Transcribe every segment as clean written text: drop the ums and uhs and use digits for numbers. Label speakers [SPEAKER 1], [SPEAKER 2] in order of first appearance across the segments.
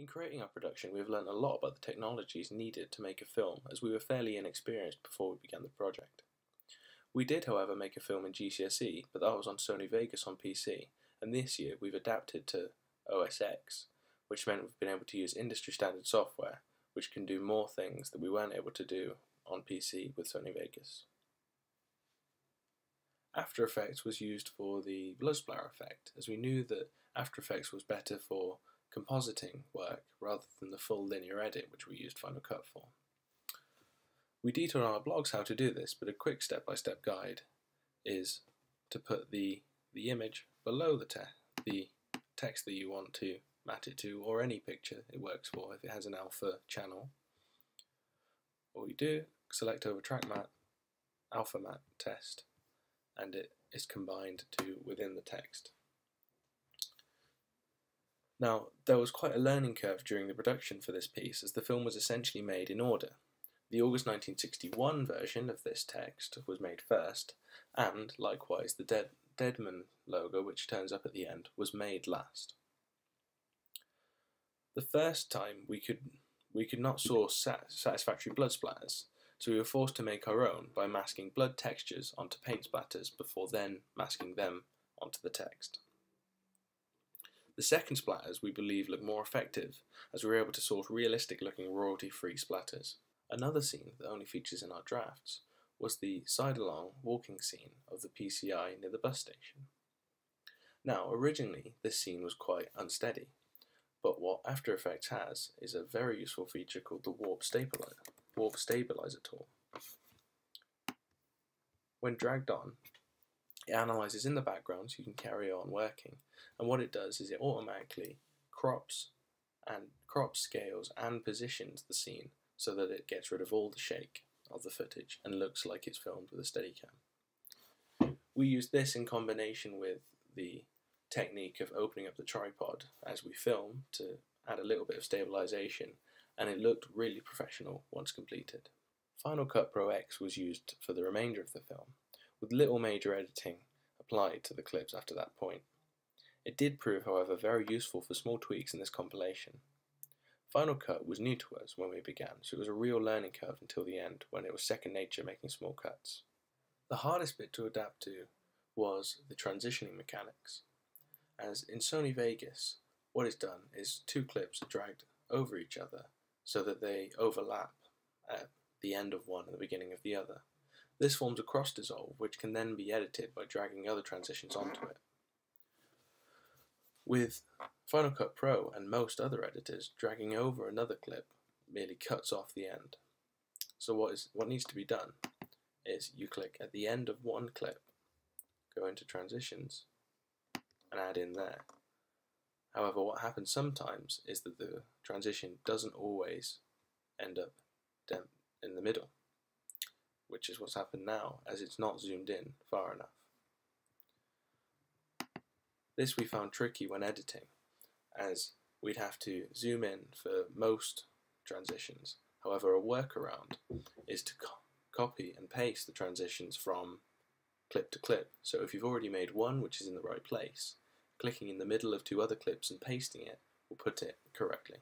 [SPEAKER 1] In creating our production, we have learnt a lot about the technologies needed to make a film, as we were fairly inexperienced before we began the project. We did, however, make a film in GCSE, but that was on Sony Vegas on PC, and this year we've adapted to OS X, which meant we've been able to use industry standard software, which can do more things that we weren't able to do on PC with Sony Vegas. After Effects was used for the blood splatter effect, as we knew that After Effects was better for compositing work rather than the full linear edit which we used Final Cut for. We detail on our blogs how to do this, but a quick step-by-step guide is to put the image below the text that you want to matte it to, or any picture it works for if it has an alpha channel. What we do, select over track matte, alpha matte test, and it is combined to within the text. Now, there was quite a learning curve during the production for this piece, as the film was essentially made in order. The August 1961 version of this text was made first, and, likewise, the Deadman logo, which turns up at the end, was made last. The first time we could not source satisfactory blood splatters, so we were forced to make our own by masking blood textures onto paint splatters before then masking them onto the text. The second splatters we believe look more effective, as we were able to source realistic looking royalty-free splatters. Another scene that only features in our drafts was the side-along walking scene of the PCI near the bus station. Now, originally this scene was quite unsteady, but what After Effects has is a very useful feature called the Warp Stabilizer tool. When dragged on, it analyzes in the background so you can carry on working, and what it does is it automatically crops, scales, and positions the scene so that it gets rid of all the shake of the footage and looks like it's filmed with a Steadicam. We use this in combination with the technique of opening up the tripod as we film to add a little bit of stabilization, and it looked really professional once completed. Final Cut Pro X was used for the remainder of the film, with little major editing applied to the clips after that point. It did prove, however, very useful for small tweaks in this compilation. Final Cut was new to us when we began, so it was a real learning curve until the end, when it was second nature making small cuts. The hardest bit to adapt to was the transitioning mechanics, as in Sony Vegas, what is done is two clips are dragged over each other so that they overlap at the end of one and the beginning of the other. This forms a cross dissolve, which can then be edited by dragging other transitions onto it. With Final Cut Pro and most other editors, dragging over another clip merely cuts off the end. So what needs to be done is you click at the end of one clip, go into transitions, and add in there. However, what happens sometimes is that the transition doesn't always end up in the middle, which is what's happened now, as it's not zoomed in far enough. This we found tricky when editing, as we'd have to zoom in for most transitions. However, a workaround is to copy and paste the transitions from clip to clip. So if you've already made one which is in the right place, clicking in the middle of two other clips and pasting it will put it correctly.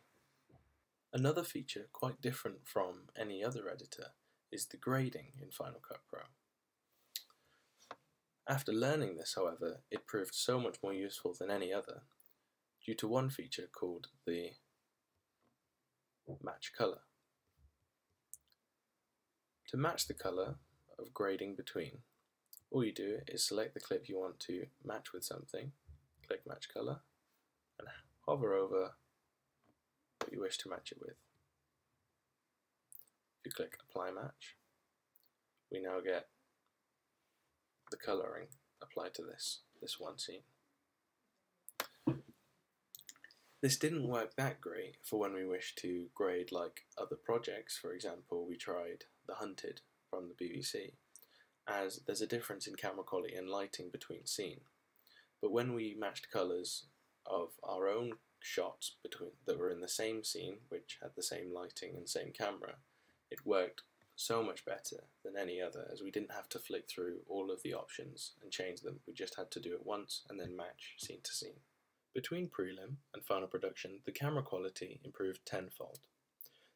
[SPEAKER 1] Another feature quite different from any other editor is the grading in Final Cut Pro. After learning this, however, it proved so much more useful than any other, due to one feature called the match color. To match the color of grading between, all you do is select the clip you want to match with something, click match color, and hover over what you wish to match it with. If you click apply match, we now get the colouring applied to this one scene. This didn't work that great for when we wish to grade like other projects. For example, we tried The Hunted from the BBC, as there's a difference in camera quality and lighting between scenes. But when we matched colours of our own shots that were in the same scene, which had the same lighting and same camera, it worked so much better than any other, as we didn't have to flick through all of the options and change them. We just had to do it once and then match scene to scene. Between prelim and final production, the camera quality improved tenfold.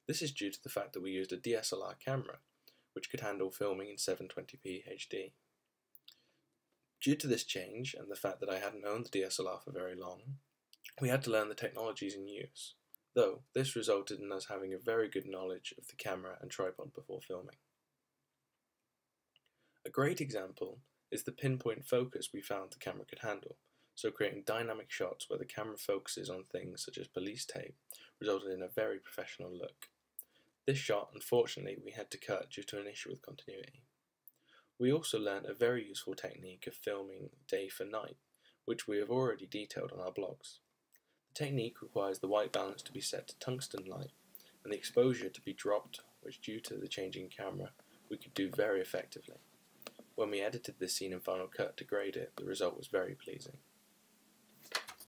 [SPEAKER 1] This is due to the fact that we used a DSLR camera, which could handle filming in 720p HD. Due to this change, and the fact that I hadn't owned the DSLR for very long, we had to learn the technologies in use, though this resulted in us having a very good knowledge of the camera and tripod before filming. A great example is the pinpoint focus we found the camera could handle, so creating dynamic shots where the camera focuses on things such as police tape resulted in a very professional look. This shot, unfortunately, we had to cut due to an issue with continuity. We also learned a very useful technique of filming day for night, which we have already detailed on our blogs. The technique requires the white balance to be set to tungsten light, and the exposure to be dropped, which due to the changing camera, we could do very effectively. When we edited this scene in Final Cut to grade it, the result was very pleasing.